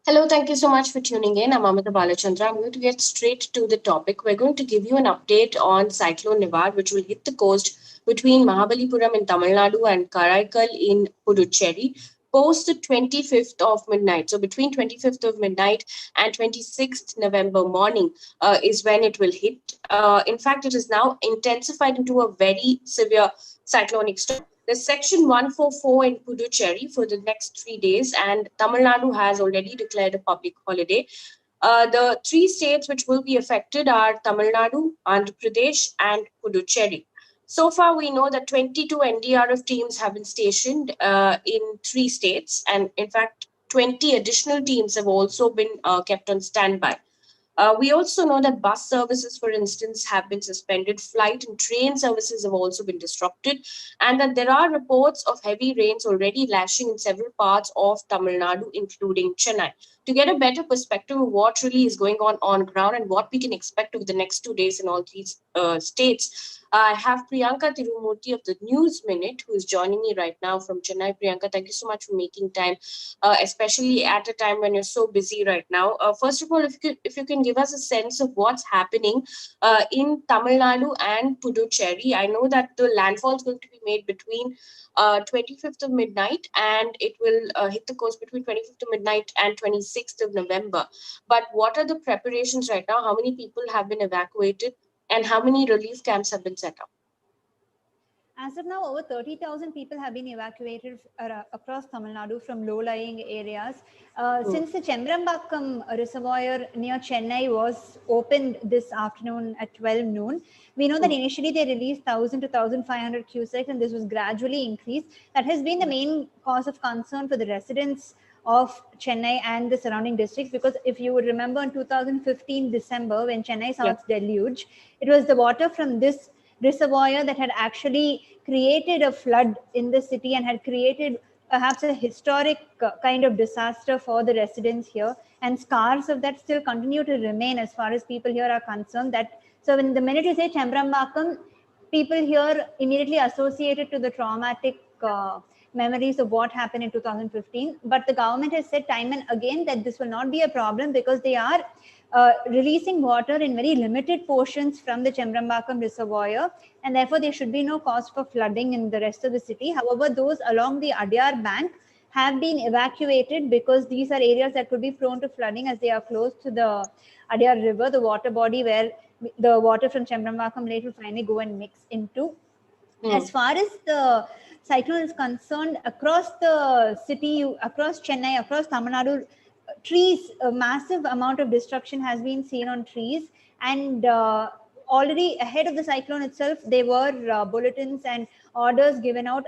Hello, thank you so much for tuning in. I'm Amitha Balachandra. I'm going to get straight to the topic. We're going to give you an update on Cyclone Nivar, which will hit the coast between Mahabalipuram in Tamil Nadu and Karaikal in Puducherry post the 25th of midnight. So between 25th of midnight and 26th November morning is when it will hit. In fact, it is now intensified into a very severe cyclonic storm. There's Section 144 in Puducherry for the next 3 days, and Tamil Nadu has already declared a public holiday. The three states which will be affected are Tamil Nadu, Andhra Pradesh, and Puducherry. So far, we know that 22 NDRF teams have been stationed in three states, and in fact, 20 additional teams have also been kept on standby. We also know that bus services, for instance, have been suspended. Flight and train services have also been disrupted, and that there are reports of heavy rains already lashing in several parts of Tamil Nadu, including Chennai. To get a better perspective of what really is going on ground and what we can expect over the next 2 days in all these states, I have Priyanka Thirumurthy of the News Minute, who is joining me right now from Chennai. Priyanka, thank you so much for making time, especially at a time when you're so busy right now. First of all, if you can give us a sense of what's happening in Tamil Nadu and Puducherry. I know that the landfall is going to be made between 25th of midnight, and it will hit the coast between 25th of midnight and 26th of November. But what are the preparations right now? How many people have been evacuated, and how many relief camps have been set up? As of now, over 30,000 people have been evacuated across Tamil Nadu from low-lying areas. Hmm. Since the Chembarambakkam reservoir near Chennai was opened this afternoon at 12 noon, we know that Hmm. initially they released 1,000 to 1,500 cusecs, and this was gradually increased. That has been the main cause of concern for the residents of Chennai and the surrounding districts, because if you would remember in 2015 December, when Chennai saw Yeah. its deluge, it was the water from this reservoir that had actually created a flood in the city and had created perhaps a historic kind of disaster for the residents here, and scars of that still continue to remain as far as people here are concerned. That so when the minute you say Chembarambakkam, people here immediately associated to the traumatic memories of what happened in 2015. But the government has said time and again that this will not be a problem because they are releasing water in very limited portions from the Chembarambakkam reservoir, and therefore there should be no cause for flooding in the rest of the city. However, those along the Adyar bank have been evacuated because these are areas that could be prone to flooding as they are close to the Adyar river, the water body where the water from Chembarambakkam Lake will finally go and mix into. Hmm. As far as the cyclone is concerned, across the city, across Chennai, across Tamil Nadu, trees, a massive amount of destruction has been seen on trees. And already ahead of the cyclone itself, there were bulletins and orders given out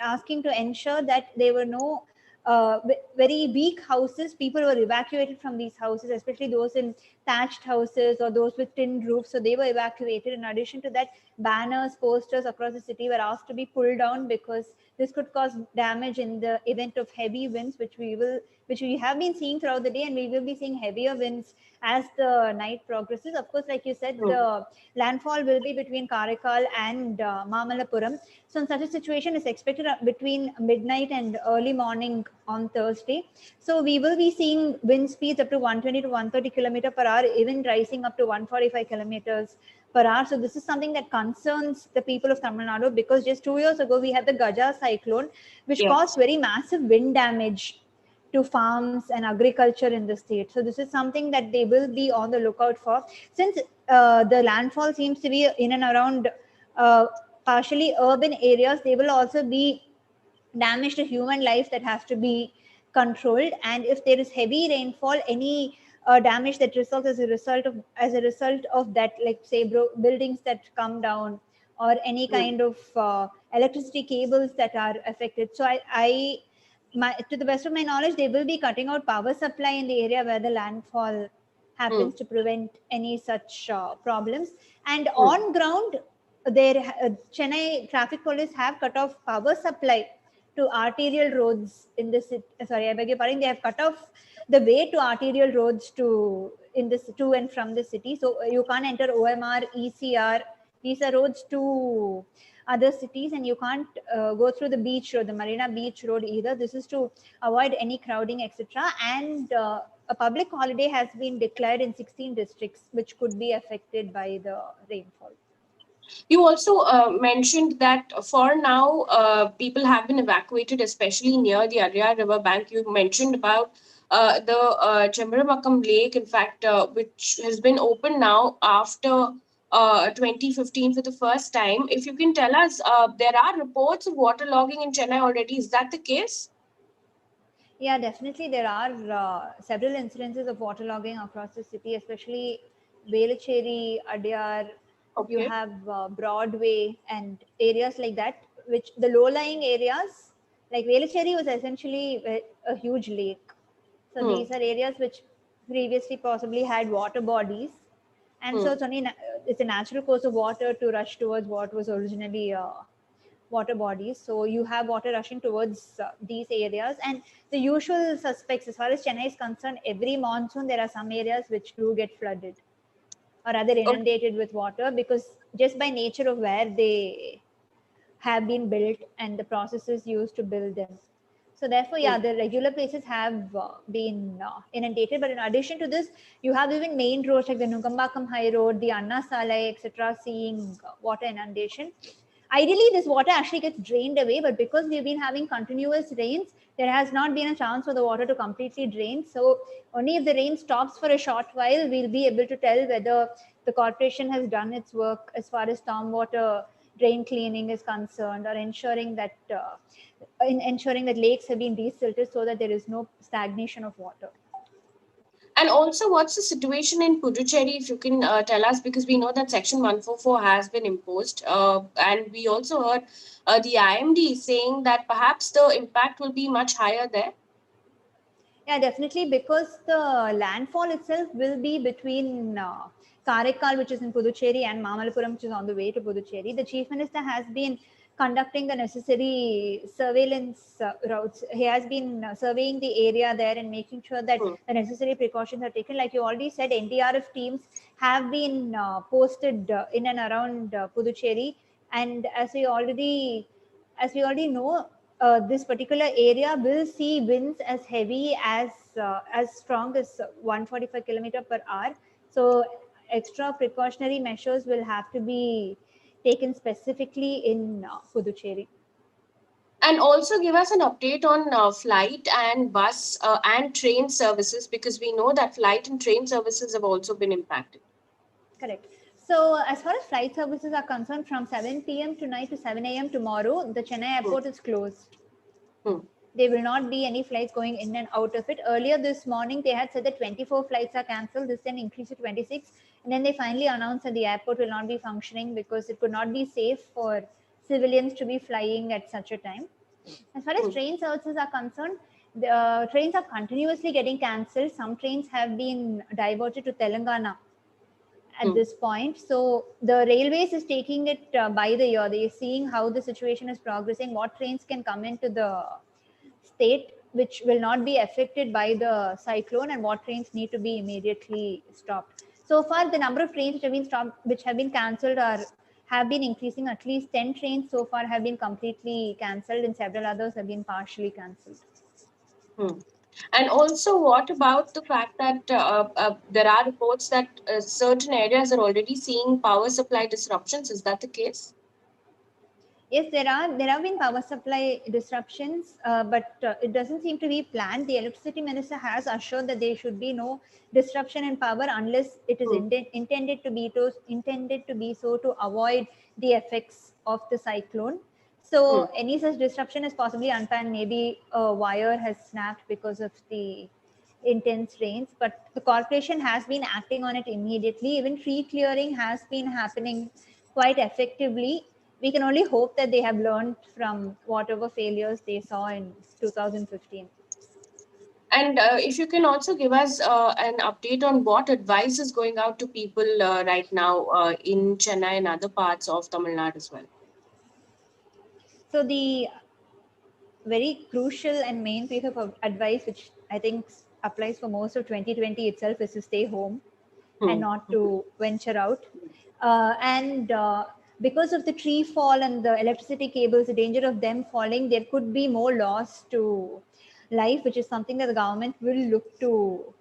asking to ensure that there were no very weak houses. People were evacuated from these houses, especially those in thatched houses or those with tin roofs. So they were evacuated. In addition to that, banners, posters across the city were asked to be pulled down because this could cause damage in the event of heavy winds, which we have been seeing throughout the day, and we will be seeing heavier winds as the night progresses. Of course, like you said, Hmm. the landfall will be between Karaikal and Mamallapuram. So, in such a situation, is expected between midnight and early morning on Thursday. So, we will be seeing wind speeds up to 120 to 130 kilometer per hour, even rising up to 145 kilometers per hour. So this is something that concerns the people of Tamil Nadu, because just 2 years ago we had the Gaja cyclone, which caused Yes. very massive wind damage to farms and agriculture in the state. So this is something that they will be on the lookout for. Since the landfall seems to be in and around uh, partially urban areas, they will also be damage to human life that has to be controlled. And if there is heavy rainfall, any damage that results as a result of that, like say buildings that come down, or any Hmm. kind of electricity cables that are affected. So to the best of my knowledge, they will be cutting out power supply in the area where the landfall Hmm. happens to prevent any such problems. And Hmm. on ground, Chennai traffic police have cut off power supply to arterial roads in the city. Sorry, I beg your pardon. They have cut off the way to arterial roads to and from the city. So you can't enter OMR, ECR. These are roads to other cities, and you can't go through the beach road, the Marina Beach Road either. This is to avoid any crowding, etc. And a public holiday has been declared in 16 districts, which could be affected by the rainfall. You also mentioned that for now, people have been evacuated, especially near the Ariyalur river bank. You mentioned about the Chembarambakkam lake, in fact, which has been opened now after 2015 for the first time. If you can tell us, there are reports of waterlogging in Chennai already. Is that the case? Yeah, definitely there are several incidences of waterlogging across the city, especially Velachery, Adyar. You Okay. have Broadway and areas like that, which the low-lying areas, like Velachery was essentially a huge lake. So Hmm. these are areas which previously possibly had water bodies, and so Hmm. it's a natural course of water to rush towards what was originally water bodies. So you have water rushing towards these areas, and the usual suspects as far as Chennai is concerned, every monsoon there are some areas which do get flooded or rather Okay. inundated with water, because just by nature of where they have been built and the processes used to build them. So therefore, Hmm. yeah, the regular places have been inundated. But in addition to this, you have even main roads like the Nagapattinam High Road, the Anna Salai, etc., seeing water inundation. Ideally, this water actually gets drained away, but because we've been having continuous rains, there has not been a chance for the water to completely drain. So only if the rain stops for a short while, we'll be able to tell whether the corporation has done its work as far as stormwater drain cleaning is concerned, or ensuring that lakes have been desilted so that there is no stagnation of water. And also, what's the situation in Puducherry, if you can tell us, because we know that Section 144 has been imposed. And we also heard the IMD saying that perhaps the impact will be much higher there. Yeah, definitely, because the landfall itself will be between Karaikal, which is in Puducherry, and Mamallapuram, which is on the way to Puducherry. The Chief Minister has been conducting the necessary surveillance routes. He has been surveying the area there and making sure that Hmm. the necessary precautions are taken. Like you already said, NDRF teams have been posted in and around Puducherry, and as we already know, this particular area will see winds as heavy as strong as 145 kilometer per hour. So extra precautionary measures will have to be taken specifically in Puducherry. And also give us an update on flight and bus and train services, because we know that flight and train services have also been impacted. Correct. So as far as flight services are concerned, from 7 p.m. tonight to 7 a.m. tomorrow, the Chennai Hmm. airport is closed. Hmm. There will not be any flights going in and out of it. Earlier this morning, they had said that 24 flights are cancelled. This then increased to 26. And then they finally announced that the airport will not be functioning because it could not be safe for civilians to be flying at such a time. As far as Hmm. train services are concerned, the trains are continuously getting cancelled. Some trains have been diverted to Telangana at Hmm. this point. So the railways is taking it by the year. They're seeing how the situation is progressing, what trains can come into the state which will not be affected by the cyclone, and what trains need to be immediately stopped. So far, the number of trains which have been stopped, which have been cancelled, are have been increasing. At least 10 trains so far have been completely cancelled, and several others have been partially cancelled. Hmm. And also, what about the fact that there are reports that certain areas are already seeing power supply disruptions? Is that the case? Yes, there have been power supply disruptions, but it doesn't seem to be planned. The electricity minister has assured that there should be no disruption in power unless it is Hmm. intended to be so to avoid the effects of the cyclone. So Hmm. any such disruption is possibly unplanned. Maybe a wire has snapped because of the intense rains, but the corporation has been acting on it immediately. Even tree clearing has been happening quite effectively. We can only hope that they have learned from whatever failures they saw in 2015. And if you can also give us an update on what advice is going out to people right now in Chennai and other parts of Tamil Nadu as well. So the very crucial and main piece of advice, which I think applies for most of 2020 itself, is to stay home and Hmm. not to venture out. And because of the tree fall and the electricity cables, the danger of them falling, there could be more loss to life, which is something that the government will look to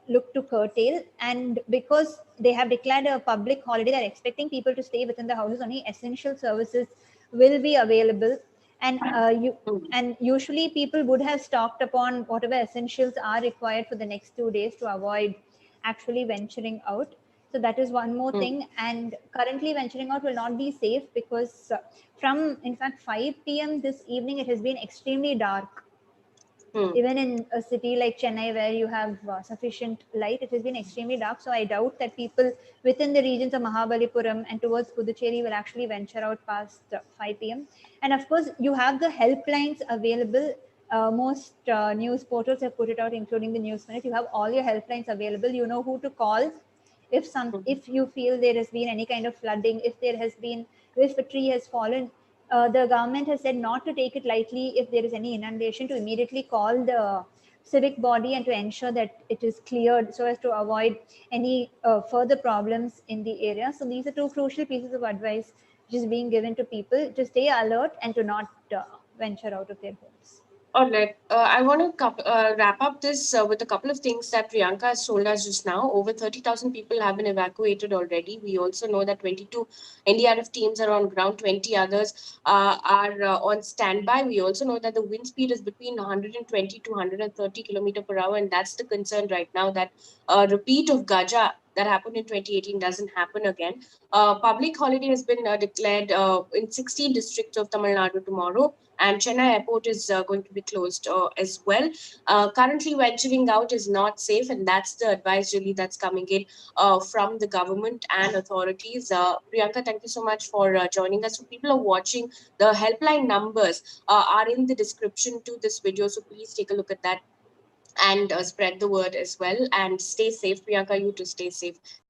look to curtail. And because they have declared a public holiday, they're expecting people to stay within the houses. Only essential services will be available. And and usually people would have stocked upon whatever essentials are required for the next 2 days to avoid actually venturing out. So that is one more thing. And currently venturing out will not be safe because from, in fact, 5 p.m. this evening, it has been extremely dark. Even in a city like Chennai, where you have sufficient light, it has been extremely dark. So I doubt that people within the regions of Mahabalipuram and towards Puducherry will actually venture out past 5 p.m. And of course, you have the helplines available. Most news portals have put it out, including the News Minute. You have all your helplines available. You know who to call if you feel there has been any kind of flooding, if a tree has fallen. The government has said not to take it lightly. If there is any inundation, to immediately call the civic body and to ensure that it is cleared so as to avoid any further problems in the area. So these are two crucial pieces of advice which is being given to people, to stay alert and to not venture out of their homes. All right. I want to wrap up this with a couple of things that Priyanka has told us just now. Over 30,000 people have been evacuated already. We also know that 22 NDRF teams are on ground, 20 others are on standby. We also know that the wind speed is between 120 to 130 kilometer per hour, and that's the concern right now, that a repeat of Gaja that happened in 2018 doesn't happen again. Public holiday has been declared in 16 districts of Tamil Nadu tomorrow, and Chennai airport is going to be closed as well. Currently, venturing out is not safe, and that's the advice really that's coming in from the government and authorities. Priyanka, thank you so much for joining us. So people are watching, the helpline numbers are in the description to this video, so please take a look at that and spread the word as well. And stay safe, Priyanka. You to stay safe.